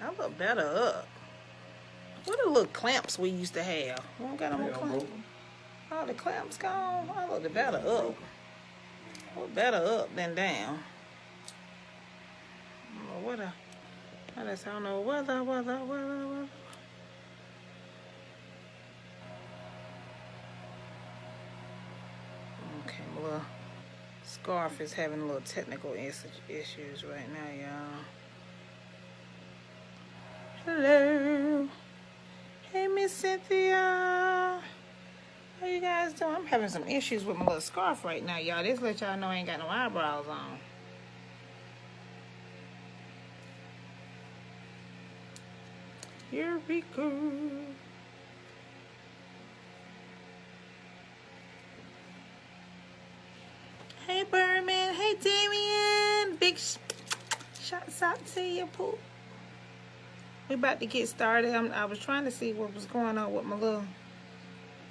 I look better up. What the little clamps we used to have? We don't got no more clamps. Oh, the clamps gone. I look better up. I look better up than down. I don't know I don't know weather. Okay, my little scarf is having a little technical issues right now, y'all. Hello. Hey, Miss Cynthia. How you guys doing? I'm having some issues with my little scarf right now, y'all. This let y'all know I ain't got no eyebrows on. Here we go. Hey, Birdman. Hey, Damien. Big shots out to you, Pooh. We about to get started. I was trying to see what was going on with my little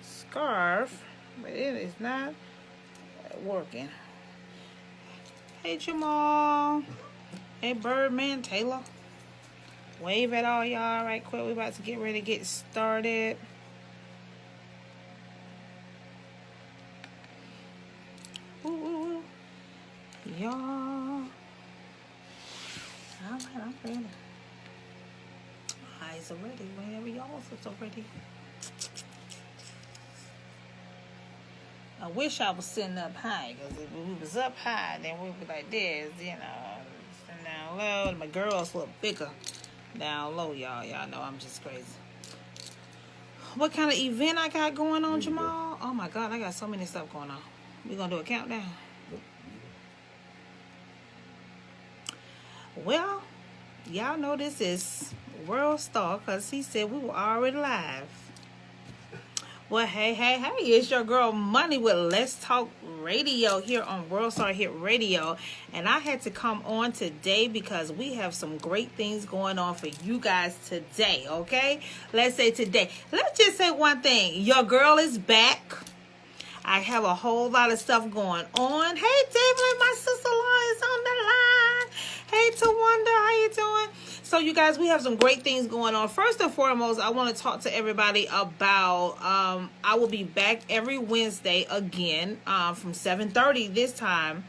scarf, but it is not working. Hey, Jamal. Hey, Birdman, Taylor. Wave at all y'all right quick. We about to get ready to get started. Ooh. Y'all. Alright, I'm ready. Eyes are ready. Whenever y'all are ready. I wish I was sitting up high, because if we was up high, then we'd be like this, you know. Down low, and my girls look bigger. Down low, y'all. Y'all know I'm just crazy. What kind of event I got going on, Jamal? Oh my God, I got so many stuff going on. We gonna do a countdown? Well, y'all know this is World Star, because he said we were already live. Well, hey, it's your girl Money with Let's Talk Radio here on World Star Hit Radio. And I had to come on today because we have some great things going on for you guys today, okay? Let's say today. Let's just say one thing. Your girl is back. I have a whole lot of stuff going on. Hey, David, my sister-in-law is on the line. Hey, Tawanda, how you doing? So, you guys, we have some great things going on. First and foremost, I want to talk to everybody about, I will be back every Wednesday again from 7:30 this time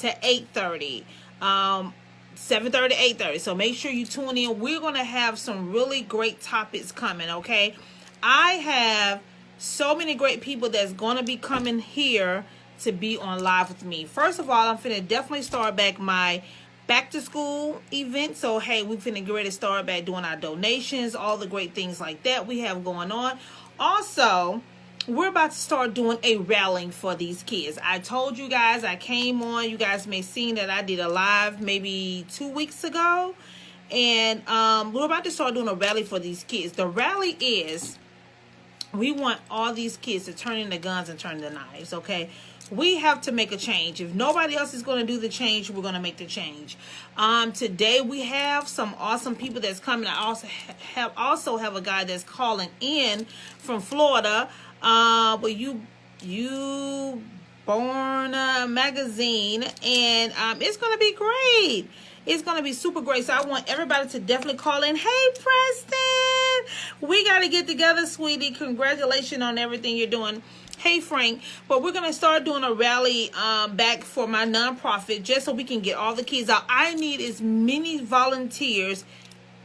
to 8:30. 7:30 to 8:30. So, make sure you tune in. We're going to have some really great topics coming, okay? I have so many great people that's going to be coming here to be on live with me. First of all, I'm finna definitely start back my back to school event. So, hey, we finna get ready to start back doing our donations, all the great things like that we have going on. Also, we're about to start doing a rallying for these kids. I told you guys, I came on, you guys may have seen that I did a live maybe 2 weeks ago. And we're about to start doing a rally for these kids. The rally is, we want all these kids to turn in the guns and turn the knives, okay? We have to make a change. If nobody else is going to do the change, we're going to make the change. Today we have some awesome people that's coming. I also have a guy that's calling in from Florida. But you Born magazine, and it's going to be great. It's going to be super great. So I want everybody to definitely call in. Hey, Preston, we got to get together, sweetie. Congratulations on everything you're doing. Hey, Frank. But we're going to start doing a rally back for my nonprofit just so we can get all the kids out. I need as many volunteers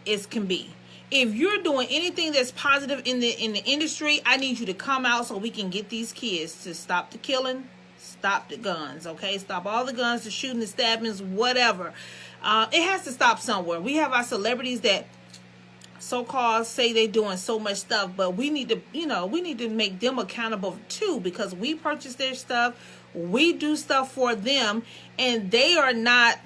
as can be. If you're doing anything that's positive in the industry, I need you to come out so we can get these kids to stop the killing, stop the guns, okay? Stop all the guns, the shooting, the stabbings, whatever. It has to stop somewhere. We have our celebrities that so-called say they're doing so much stuff, but we need to, we need to make them accountable too, because we purchase their stuff, we do stuff for them, and they are not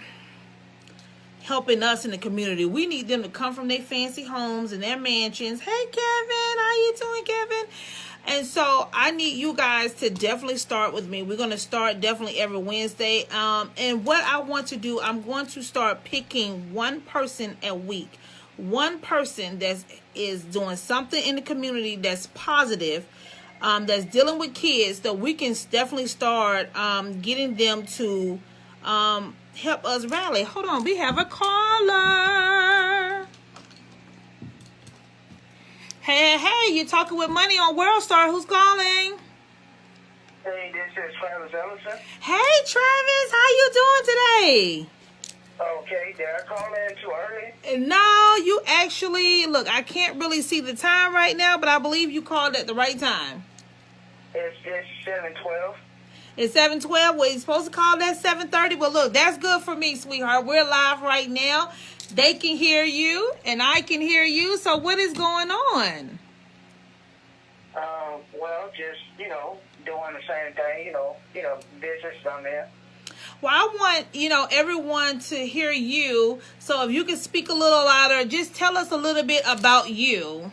helping us in the community. We need them to come from their fancy homes and their mansions. Hey, Kevin, how you doing, Kevin? And so I need you guys to definitely start with me. We're going to start definitely every Wednesday. And what I want to do, I'm going to start picking one person a week. One person that is doing something in the community that's positive, that's dealing with kids, that we can definitely start getting them to help us rally. Hold on, we have a caller. Hey, you're talking with Money on World Star. Who's calling? Hey, this is Travis Ellison. Hey, Travis, how you doing today? Okay, did I call in too early? No, you actually, look, I can't really see the time right now, but I believe you called at the right time. It's 7:12. It's 7:12. Well, you're supposed to call at 7:30, but look, that's good for me, sweetheart. We're live right now. They can hear you, and I can hear you, so what is going on? Well, just, doing the same thing, business down there. Well, I want, everyone to hear you. So if you can speak a little louder, just tell us a little bit about you.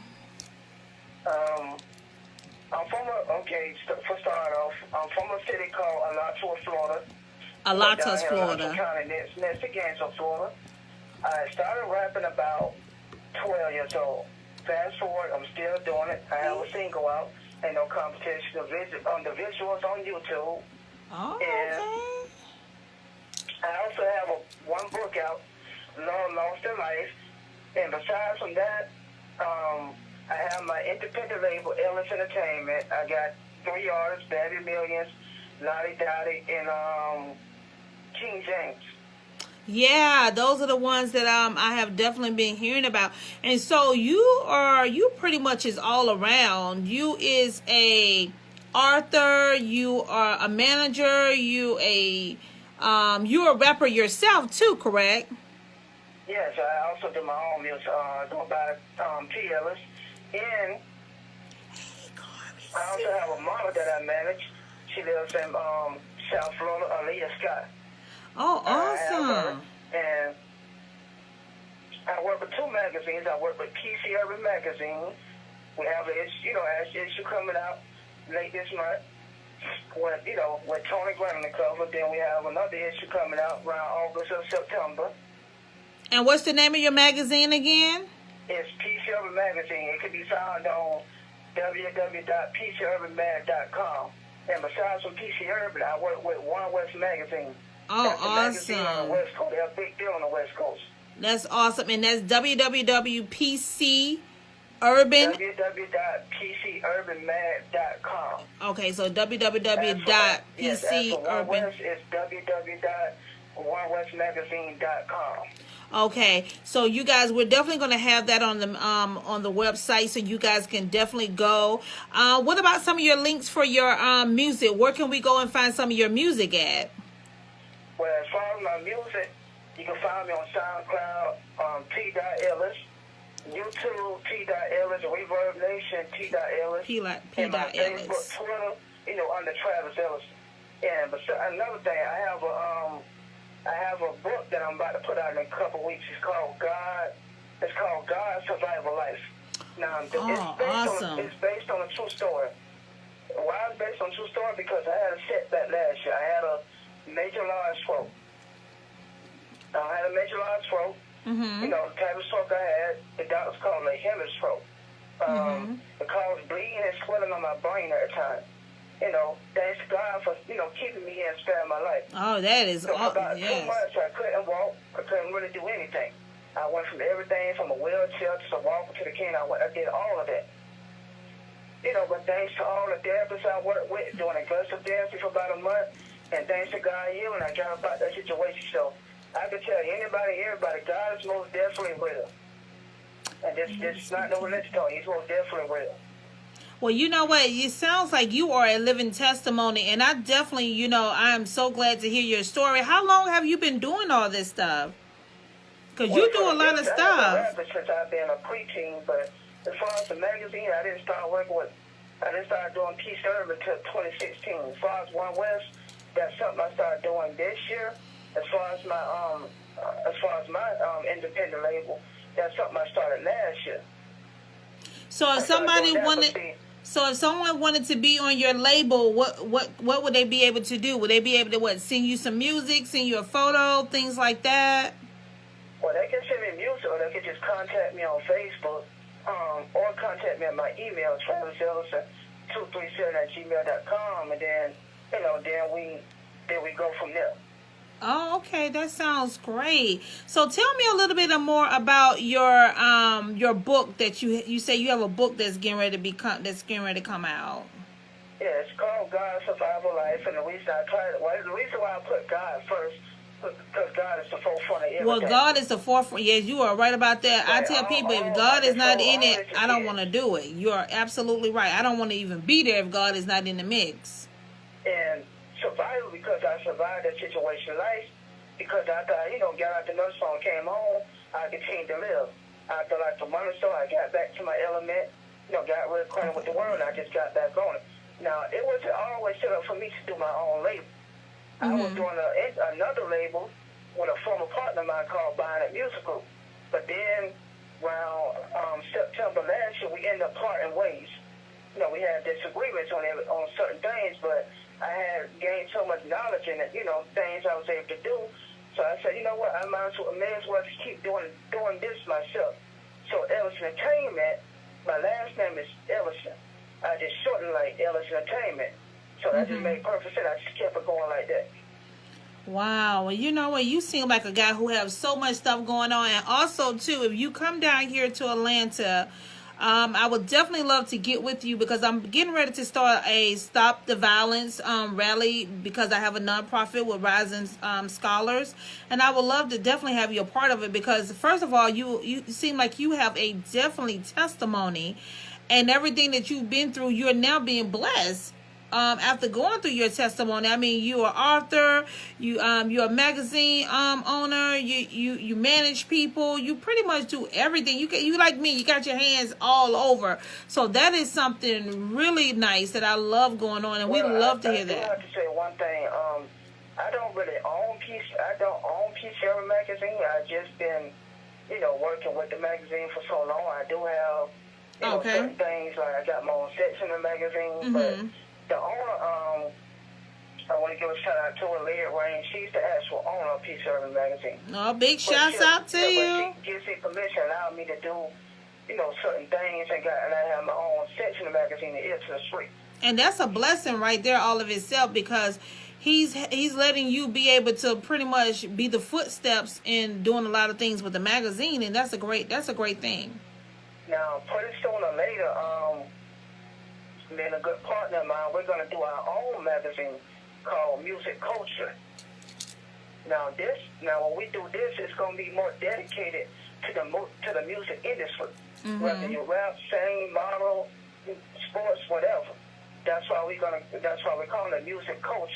For start off, I'm from a city called Alachua, Florida. Alatos, Florida. County, next to Gainesville, Florida. I started rapping about 12 years old. Fast forward, I'm still doing it. I have a single out and no competition. The visuals on YouTube. Oh, and okay. I also have one book out, Love Lost in Life. And besides from that, I have my independent label, T.Ellis Entertainment. I got 3 artists, Baby Millions, Lottie Dottie, and King James. Yeah, those are the ones that I have definitely been hearing about. And so you pretty much is all around. You is a author, you are a manager, you're a rapper yourself too, correct? Yes, I also do my own music. Go by T.Ellis. And I also have a model that I manage. She lives in South Florida, Aaliyah Scott. Oh, awesome. And I work with 2 magazines. I work with PC Urban Magazine. We have an issue coming out late this month with Tony Grant on the cover. Then we have another issue coming out around August or September. And what's the name of your magazine again? It's PC Urban Magazine. It can be found on www.pcurbanmag.com. And besides from PC Urban, I work with One West Magazine. Oh, that's awesome. On the West Coast. They're a big deal on the West Coast. That's awesome. And that's www.pcurban. www.pcurbanmag.com. Okay, so www.pcurban. Yes, One West is www.onewestmagazine.com. Okay, so you guys, we're definitely going to have that on the website, so you guys can definitely go. What about some of your links for your music? Where can we go and find some of your music at? Well, as far as my music, you can find me on SoundCloud, T.Ellis, YouTube, T.Ellis, Reverb Nation, T.Ellis, and my Facebook, Twitter, under Travis Ellis. And another thing, I have a book that I'm about to put out in a couple weeks. It's called God's Survival Life. Now, it's based on a true story. Why it's based on a true story? Because I had a setback last year. I had a major large throat. Mm-hmm. The type of stroke I had, the doctors called it a hemorrhage stroke. It caused bleeding and swelling on my brain at the time. Thanks to God for, keeping me here and sparing my life. Oh, that is awesome. For about 2 months, I couldn't walk. I couldn't really do anything. I went from everything from a wheelchair to a walker to the cane. I did all of that. But thanks to all the therapists I worked with, doing aggressive therapy for about a month, and thanks to God healing, I got about that situation. So I can tell you, everybody, God is most definitely real. And this is not no religion talk. He's most definitely real. Well, you know what? It sounds like you are a living testimony, and I definitely, I am so glad to hear your story. How long have you been doing all this stuff? Because you do a lot of stuff. I've been since I've been a preteen, but as far as the magazine, I didn't start doing Peace Urban until 2016. As far as One West, that's something I started doing this year. As far as my independent label, that's something I started last year. So if someone wanted to be on your label, what would they be able to do? Would they be able to send you some music, send you a photo, things like that? Well, they can send me music, or they can just contact me on Facebook, or contact me at my email, travisellison237@gmail.com, and then we go from there. Oh, Okay, that sounds great. So tell me a little bit more about your book that you say you have a book that's getting ready to come out. Yeah, it's called God Survival Life, and the reason why I put God first, because God is the forefront of everything. Well, God is the forefront. Yes, you are right about that. Right. I tell people, if God is not in it, I don't want to do it. You are absolutely right. I don't want to even be there if God is not in the mix. And survival, because I survived that situation in life, because after I, got out the nursing home, came home, I continued to live. After like a month or so, I got back to my element, got real acquainted with the world, and I just got back on it. Now, it wasn't always set up for me to do my own label. I was doing another label with a former partner of mine called Buying It Music Group. But then, around September last year, we ended up parting ways. We had disagreements on certain things, but I had gained so much knowledge in it, things I was able to do. So I said, you know what, I may as well just keep doing this myself. So Ellis Entertainment, my last name is Ellison. I just shortened like Ellis Entertainment. So that just made perfect sense. I just kept it going like that. Wow. Well, you know what? You seem like a guy who has so much stuff going on. And also, too, if you come down here to Atlanta, I would definitely love to get with you because I'm getting ready to start a Stop the Violence rally because I have a nonprofit with Rising Scholars. And I would love to definitely have you a part of it because, first of all, you seem like you have a definitely testimony. And everything that you've been through, you're now being blessed after going through your testimony. I mean, you're an author, you're a magazine owner, you manage people, you pretty much do everything. You like me, you got your hands all over. So that is something really nice that I love going on, and we love to hear that. I have to say one thing. I don't really own P.Ellis magazine. I've just been, working with the magazine for so long. I do have certain things, like I got my own section in the magazine, but the owner, I want to give a shout out to her, Leah Rain. She's the actual owner of P.Ellis magazine. Oh, big shouts out to you. She gives me permission, allow me to do, certain things, and I have my own section of the magazine, the Ear to the Street. And that's a blessing right there, all of itself, because he's letting you be able to pretty much be the footsteps in doing a lot of things with the magazine, and that's a great thing. Now, pretty sooner or later, me and a good partner of mine, we're going to do our own magazine called Music Culture. Now, when we do this, it's going to be more dedicated to the music industry. Whether you rap, sing, model, sports, whatever. That's why we're calling it Music Culture.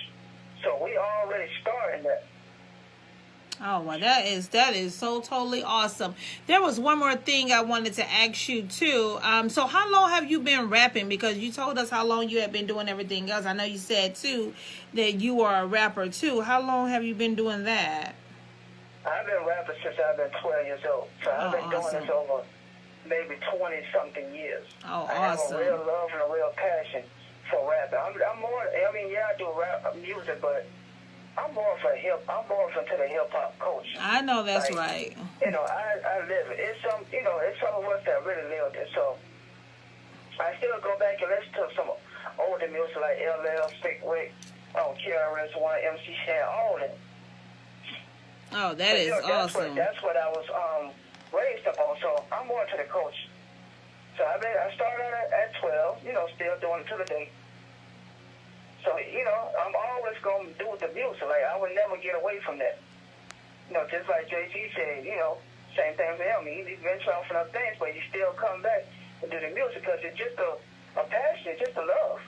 So we already starting that. Oh, well, that is so totally awesome. There was one more thing I wanted to ask you, too. So how long have you been rapping? Because you told us how long you have been doing everything else. I know you said, too, that you are a rapper, too. How long have you been doing that? I've been rapping since I've been 12 years old. So I've been doing this over maybe 20-something years. Oh, I awesome. have a real love and a real passion for rapping. I'm more, I do rap music, but I'm more into the hip hop culture. I know that's right. I live it. It's some of us that really lived it. So I still go back and listen to some older music like LL, Stick Wick, KRS One, MC Shan, all of them. Oh, that is awesome. That's what I was raised up on. So I'm more into the culture. So I started at 12. Still doing it to the day. So, I'm always going to do the music. Like, I would never get away from that. Just like JG said, same thing for him. He's been trying for other things, but he still come back and do the music because it's just a passion, it's just a love.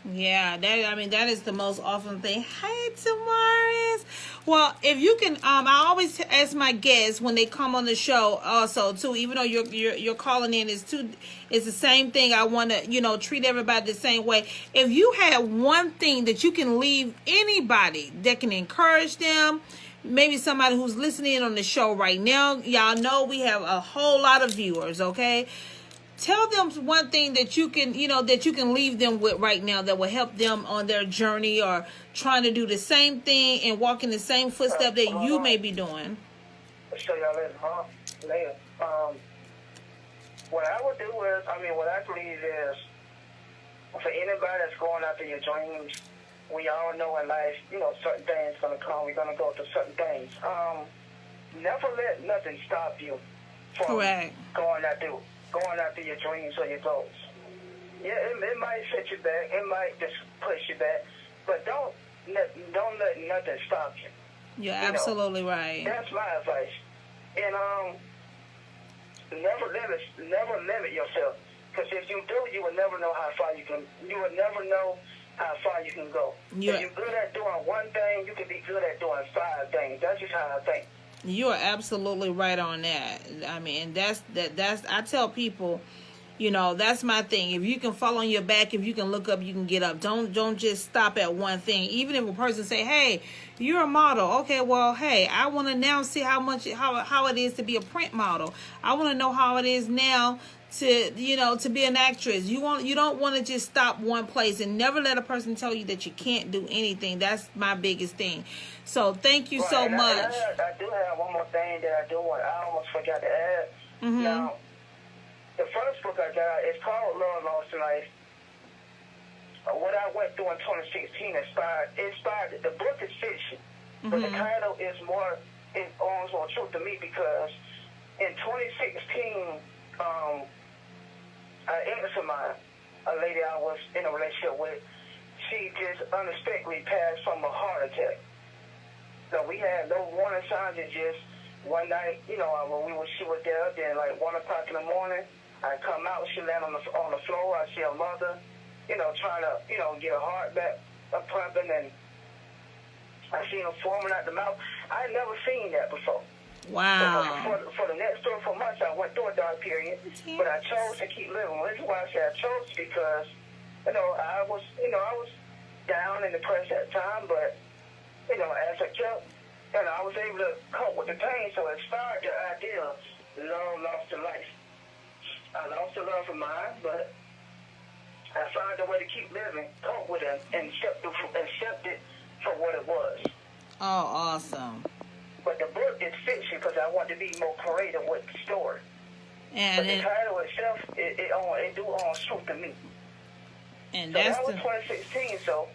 Yeah, that is the most awesome thing. Hey, Tamaris. Well, if you can, I always ask my guests when they come on the show also too, even though you're calling in, it's the same thing. I want to, treat everybody the same way. If you had one thing that you can leave anybody that can encourage them, maybe somebody who's listening on the show right now, y'all know we have a whole lot of viewers, okay? Tell them one thing that you can, leave them with right now that will help them on their journey or trying to do the same thing and walk in the same footstep that you may be doing. I'll show y'all later. What I would do is, what I believe is, for anybody that's going after your dreams, we all know in life, certain things gonna come. We're gonna go through certain things. Never let nothing stop you from going after your dreams or your goals. Yeah, it might set you back. It might just push you back, but don't let nothing stop you. You're absolutely right. That's my advice. And never limit yourself, because if you do, you will never know how far you can. You will never know how far you can go. If you're good at doing one thing, you can be good at doing 5 things. That's just how I think. You are absolutely right on that. I mean, that's I tell people, that's my thing. If you can fall on your back, if you can look up, you can get up. Don't just stop at one thing. Even if a person say, "Hey, you're a model." Okay, well, hey, I want to now see how it is to be a print model. I want to know how it is now to be an actress. You don't want to just stop one place, and never let a person tell you that you can't do anything. That's my biggest thing. So thank you so much. I do have one more thing that I almost forgot to add. Mm-hmm. Now, the first book I got is called Love Lost in Life. What I went through in 2016 inspired. The book is fiction, but the title is more true to me, because in 2016, an ex of mine, a lady I was in a relationship with, she just unexpectedly passed from a heart attack. So we had no warning signs. It just one night, she was there. Then like 1 o'clock in the morning, I come out. She landed on the floor. I see her mother, trying to, get her heart back pumping, and I seen her foaming out the mouth. I had never seen that before. Wow. So for the next 3 or 4 months, I went through a dark period, but I chose to keep living. The reason why I say I chose, because, I was down and depressed at the time, but, as I kept, I was able to cope with the pain, so it started the idea of love lost to life. I lost the love of mine, but I found a way to keep living, cope with it, and accept it for what it was. Oh, awesome. But the book is fiction, because I want to be more creative with the story. But the title itself, it do truth to me. And so that was 2016. So,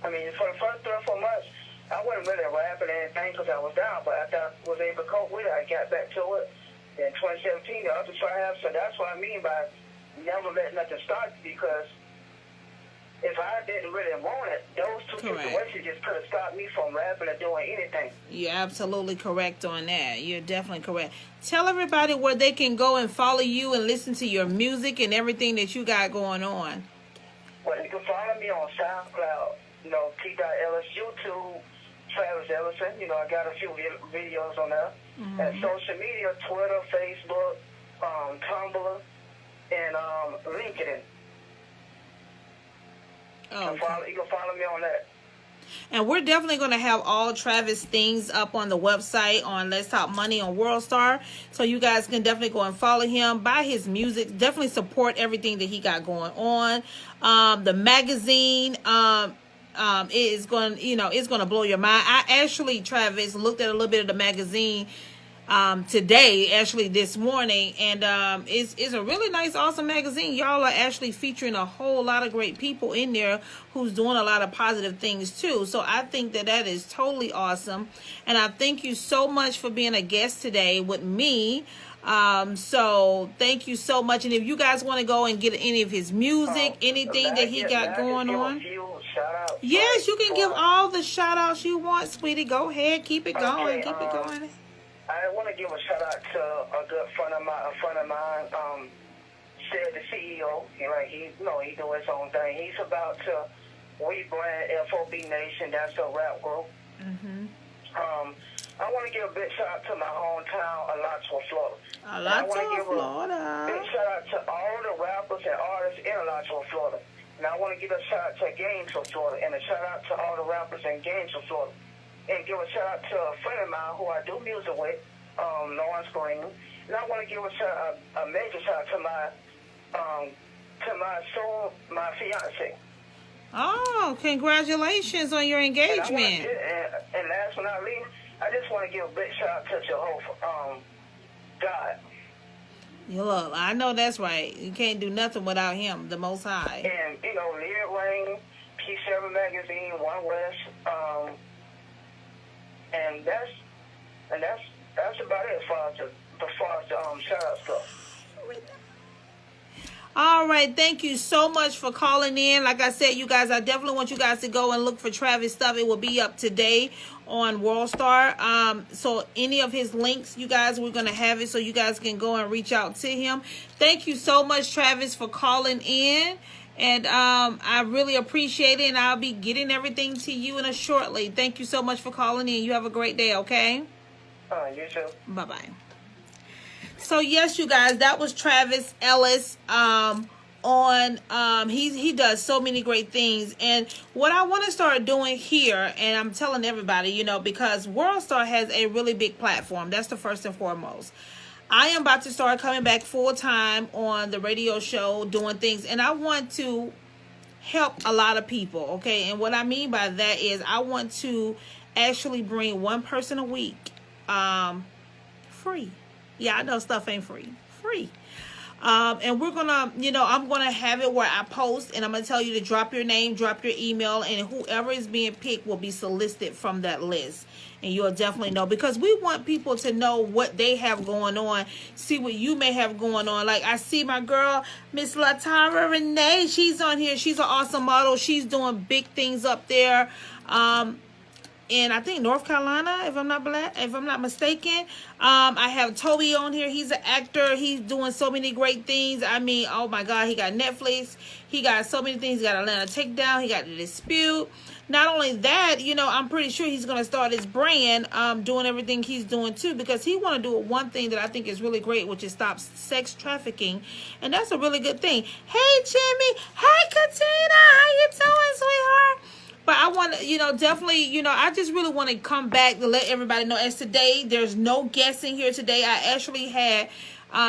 I mean, for the first 3 or 4 months, I wasn't really rapping or anything because I was down. But after I was able to cope with it, I got back to it. In 2017, the other triumph. So that's what I mean by never let nothing start, because if I didn't really want it, those two situations just could have stopped me from rapping or doing anything. You're absolutely correct on that. You're definitely correct. Tell everybody where they can go and follow you and listen to your music and everything that you got going on. Well, you can follow me on SoundCloud, T.Ellis, YouTube, Travis Ellison. I got a few videos on there. Mm-hmm. And social media, Twitter, Facebook, Tumblr, and LinkedIn. Oh, okay. You can follow me on that. And we're definitely going to have all Travis things up on the website on Let's Talk Money on WorldStar. So you guys can definitely go and follow him, buy his music, definitely support everything that he got going on. The magazine is going, it's going to blow your mind. I actually, Travis, looked at a little bit of the magazine today, actually this morning, and it's a really nice, awesome magazine. Y'all are actually featuring a whole lot of great people in there who's doing a lot of positive things too. So I think that is totally awesome, and I thank you so much for being a guest today with me. So thank you so much. And if you guys want to go and get any of his music, anything that he got going on, yes, you can give all the shout outs you want, sweetie. Go ahead, keep it going, keep it going. I want to give a shout out to a good friend of mine, said the CEO. He do his own thing. He's about to rebrand FOB Nation. That's a rap group. Mm-hmm. I want to give a big shout out to my hometown, Alachua, Florida. Alachua, Florida. Big shout out to all the rappers and artists in Alachua, Florida. And I want to give a shout out to Gainesville, Florida, and a shout out to all the rappers in Gainesville, Florida. And give a shout out to a friend of mine who I do music with, Lawrence Green. And I want to give a major shout out to my fiance. Oh, congratulations on your engagement. And last but not least, I just want to give a big shout out to Jehovah, God. Look, I know that's right. You can't do nothing without him, the Most High. And, Lyric Rain, Key 7 Magazine, One West, and that's about it as far as the shout out stuff. All right, thank you so much for calling in. Like I said, you guys, I definitely want you guys to go and look for Travis stuff. It will be up today on WorldStar. So any of his links, you guys, we're going to have it so you guys can go and reach out to him. Thank you so much, Travis, for calling in. And I really appreciate it, and I'll be getting everything to you in a shortly. Thank you so much for calling in. You have a great day, okay? You too. Bye-bye. So yes, you guys, that was T.Ellis he does so many great things. And what I want to start doing here, and I'm telling everybody, you know, because WorldStar has a really big platform. That's the first and foremost. I am about to start coming back full time on the radio show doing things, and I want to help a lot of people, okay? And what I mean by that is I want to actually bring one person a week free. Yeah, I know stuff ain't free. And we're gonna, you know, I'm gonna have it where I post, and I'm gonna tell you to drop your name, drop your email, and whoever is being picked will be solicited from that list. And you'll definitely know, because we want people to know what they have going on, see what you may have going on. Like I see my girl, Miss Latara Renee, she's on here. She's an awesome model. She's doing big things up there. In I think North Carolina, if I'm not mistaken. I have Toby on here. He's an actor. He's doing so many great things. I mean, oh my God, he got Netflix. He got so many things. He got Atlanta Takedown. He got The Dispute. Not only that, you know, I'm pretty sure he's going to start his brand, doing everything he's doing too, because he want to do one thing that I think is really great, which is stop sex trafficking. And that's a really good thing. Hey, Jimmy. Hey, Katina. How you doing, sweetheart? But I want to, you know, definitely, you know, I just really want to come back to let everybody know. As today, there's no guests in here today. I actually had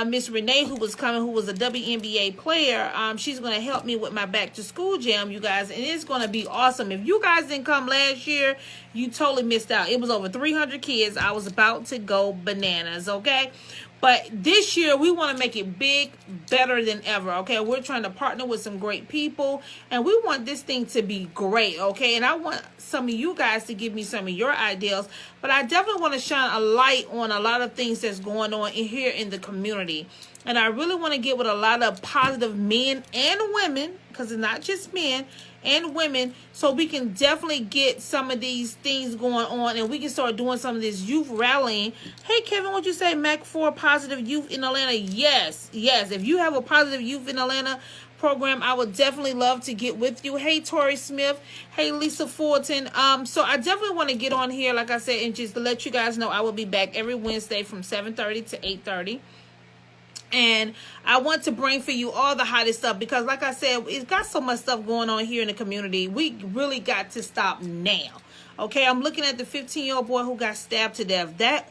Miss Renee, who was coming, who was a WNBA player. She's going to help me with my back to school jam, you guys. And it's going to be awesome. If you guys didn't come last year, you totally missed out. It was over 300 kids. I was about to go bananas, okay? But this year, we want to make it big, better than ever, okay? We're trying to partner with some great people, and we want this thing to be great, okay? And I want some of you guys to give me some of your ideas, but I definitely want to shine a light on a lot of things that's going on here in the community. And I really want to get with a lot of positive men and women, because it's not just men and women, so we can definitely get some of these things going on, and we can start doing some of this youth rallying. Hey, Kevin, what you say, Mac, for positive youth in Atlanta? Yes. If you have a positive youth in Atlanta program, I would definitely love to get with you. Hey, Tori Smith. Hey, Lisa Fulton. So I definitely want to get on here, like I said, and just to let you guys know, I will be back every Wednesday from 7:30 to 8:30. And I want to bring for you all the hottest stuff, because like I said, it's got so much stuff going on here in the community. We really got to stop now. Okay, I'm looking at the 15-year-old boy who got stabbed to death. That,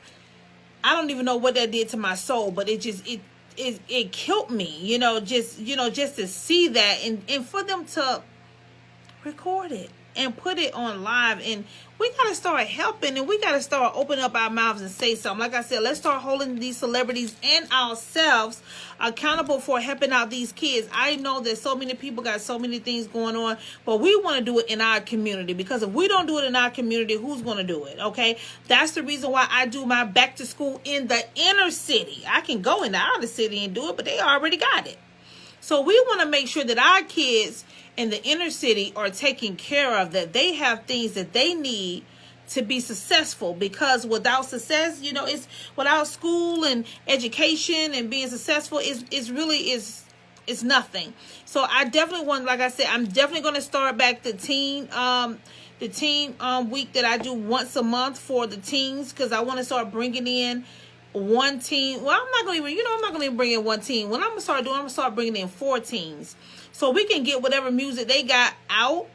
I don't even know what that did to my soul, but it killed me, you know, just to see that, and for them to record it and put it on live. And we got to start helping, and we got to start opening up our mouths and say something. Like I said, let's start holding these celebrities and ourselves accountable for helping out these kids. I know that so many people got so many things going on, but we want to do it in our community, because if we don't do it in our community, who's going to do it? Okay, that's the reason why I do my back to school in the inner city. I can go in the outer city and do it, but they already got it. So we want to make sure that our kids in the inner city are taken care of, that they have things that they need to be successful, because without success, you know, it's without school and education and being successful is really nothing. So I definitely want, like I said, I'm definitely going to start back the teen week that I do once a month for the teens, because I want to start bringing in one teen. Well, I'm not going to even bring in one teen. What I'm going to start doing, I'm going to start bringing in 4 teens, so we can get whatever music they got out.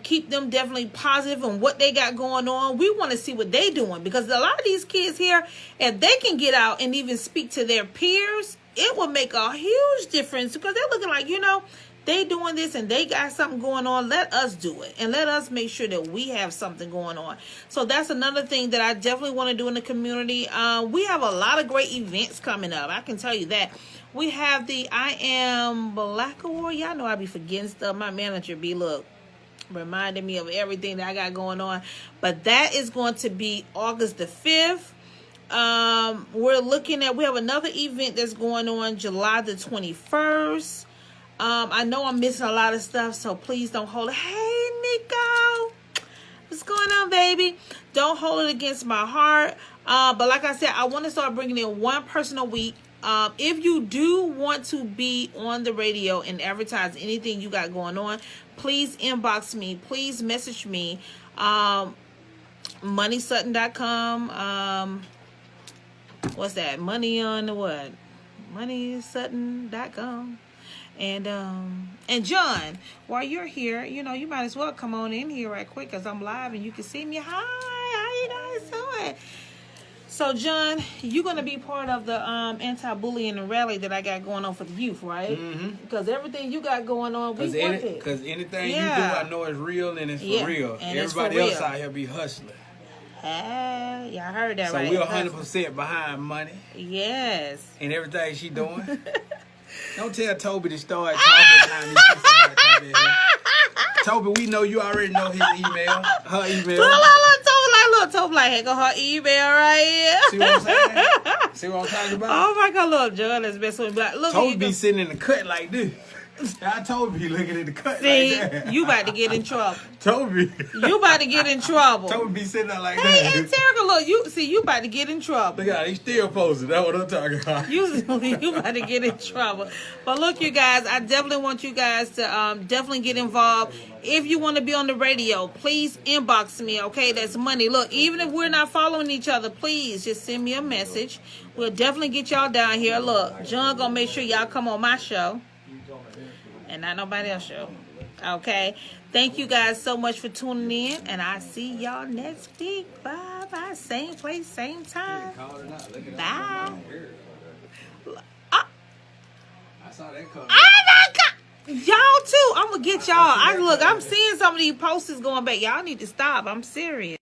Keep them definitely positive on what they got going on. We want to see what they doing, because a lot of these kids here, if they can get out and even speak to their peers, it will make a huge difference, because they're looking like, you know, they doing this and they got something going on. Let us do it, and let us make sure that we have something going on. So that's another thing that I definitely want to do in the community. We have a lot of great events coming up, I can tell you that. We have the I Am Black Award. Y'all know I be forgetting stuff. My manager be, look, reminding me of everything that I got going on. But that is going to be August the 5th. We have another event that's going on July the 21st. I know I'm missing a lot of stuff, so please don't hold it. Hey, Nico. What's going on, baby? Don't hold it against my heart. But like I said, I want to start bringing in one person a week. If you do want to be on the radio and advertise anything you got going on, please inbox me. Please message me. MoneySutton.com. What's that? Money on the what? MoneySutton.com. And John, while you're here, you know, you might as well come on in here right quick because I'm live and you can see me. Hi, how you guys doing? So, John, you're going to be part of the anti-bullying rally that I got going on for the youth, right? Mm-hmm. Because everything you got going on, we want it. Because anything you do, I know is real and it's for real. And everybody else out here be hustling. Hey, y'all heard that, so right? So we're 100% behind Money. Yes. And everything she doing. Don't tell Toby to start talking time you see somebody come in here. Toby, we know you already know his email. Her email. Look, Toby like, hey, go her email right here. See what I'm saying? See what I'm talking about? Oh my God, look, John is messing with me. Look, Toby be sitting in the cut like this. I told you looking at the cut. See, like that. You about to get in trouble. Toby. You about to get in trouble. Toby be sitting there like that. Hey, Terica, look, you about to get in trouble. Look at, he's still posting. That's what I'm talking about. You about to get in trouble. But look, you guys, I definitely want you guys to definitely get involved. If you want to be on the radio, please inbox me, okay? That's money. Look, even if we're not following each other, please just send me a message. We'll definitely get y'all down here. Look, John gonna make sure y'all come on my show. And not nobody else's show. Okay? Thank you guys so much for tuning in. And I'll see y'all next week. Bye-bye. Same place, same time. Bye. I saw that coming. Oh, my God. Y'all, too. I'm going to get y'all. I'm seeing some of these posters going back. Y'all need to stop. I'm serious.